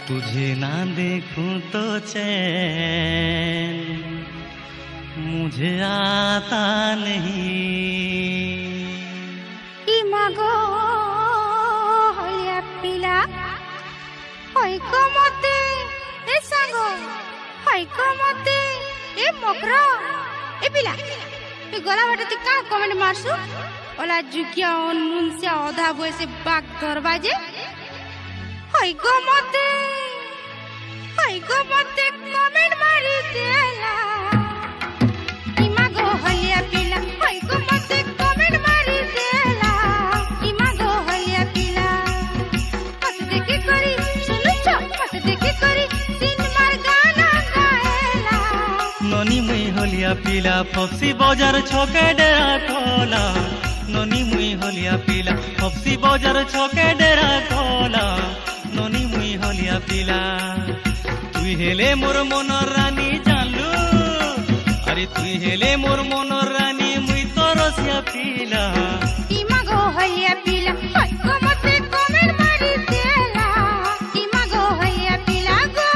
तुझे ना देखूं तो चैन मुझे आता नहीं। কি মাগো হলিয়া পিলা হইকো মতে এ সাঙ্গ হইকো মতে এ মকর এ পিলা তুই গলা বাটে তুই কা কমেন্ট মারছু ওলা জুকিয়া অন মুনসিয়া অধা বয়সে বাগ ধরবা যে হইকো মতে কমেন্ট মারি দেলা। কি মাগো হলিয়া পিলা হইকো মতে কমেন্ট মারি দেলা। কি মাগো হলিয়া পিলা কত দেখি করি শুনুছ কত দেখি করি সিনেমার গানা গায়লা। ननी मुई होलिया पीला फपसी बाजार छोके डेरा खोला। ननी मुई होलिया पीला फपसी बाजार छोके डेरा खोला। ननी मुई होलिया पीला तुई हेले मोर मनर रानी जानलू। अरे तुई हेले मोर मनर रानी मुई तो रसिया पीला। কি মাগো হলিয়া পিলা হইকো মতে কমেন্ট মারি দেলা। কি মাগো হলিয়া পিলা গো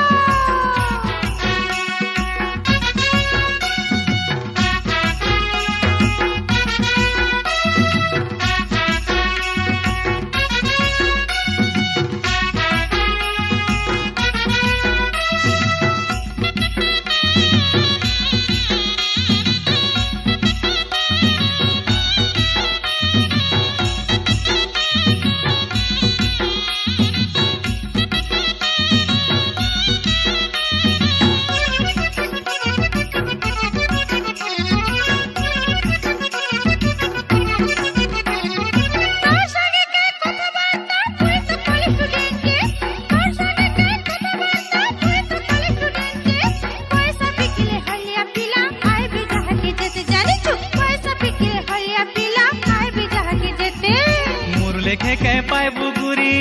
लेखे कह पाए बुगुरी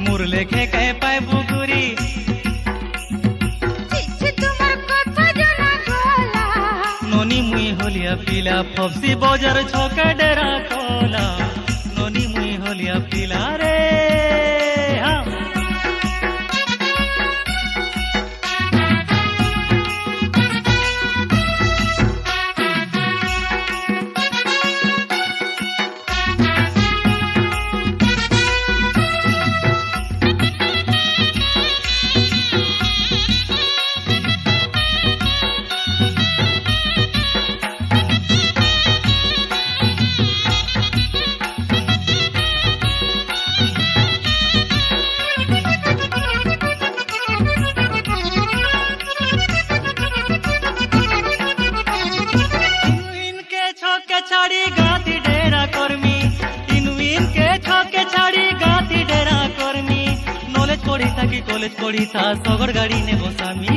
मोर लेखे कह पाए बुगुरी। তোমার কথা জানা গলা। ननी मुई होलिया पीला फपसी बाजार छोके डेरा खोला। ननी मुई होलिया पीला रे हाँ। छाड़ी गाती डेरा कर्मी इनुइन के छके छाड़ी गाती डेरा कर्मी। नॉलेज पढ़ी था कि कॉलेज पढ़ी था सगड़ गाड़ी ने बसामी।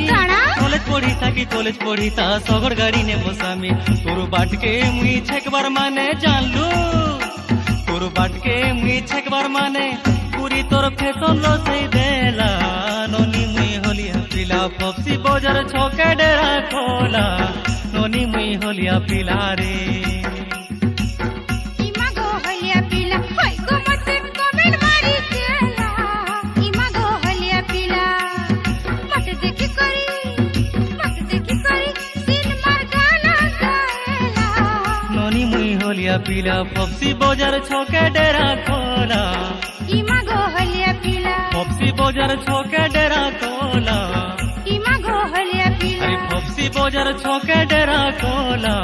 नॉलेज पढ़ी था कि कॉलेज पढ़ी था सगड़ गाड़ी ने बसामी। तोर बाट के मुई छेक बार माने जानलू। तोर बाट के मुई छेक बार माने पूरी तोर फैशन लो सही देला। ननी मुई होलिया पीला फपसी बाजार छोके डेरा खोला। ननी मुई होलिया पीला रे। होलिया पीला फपसी बाजार छोके डेरा खोला। কি মাগো হলিয়া পিলা फपसी बाजार छोके डेरा खोला। কি মাগো হলিয়া পিলা अरे फपसी बाजार छोके डेरा खोला।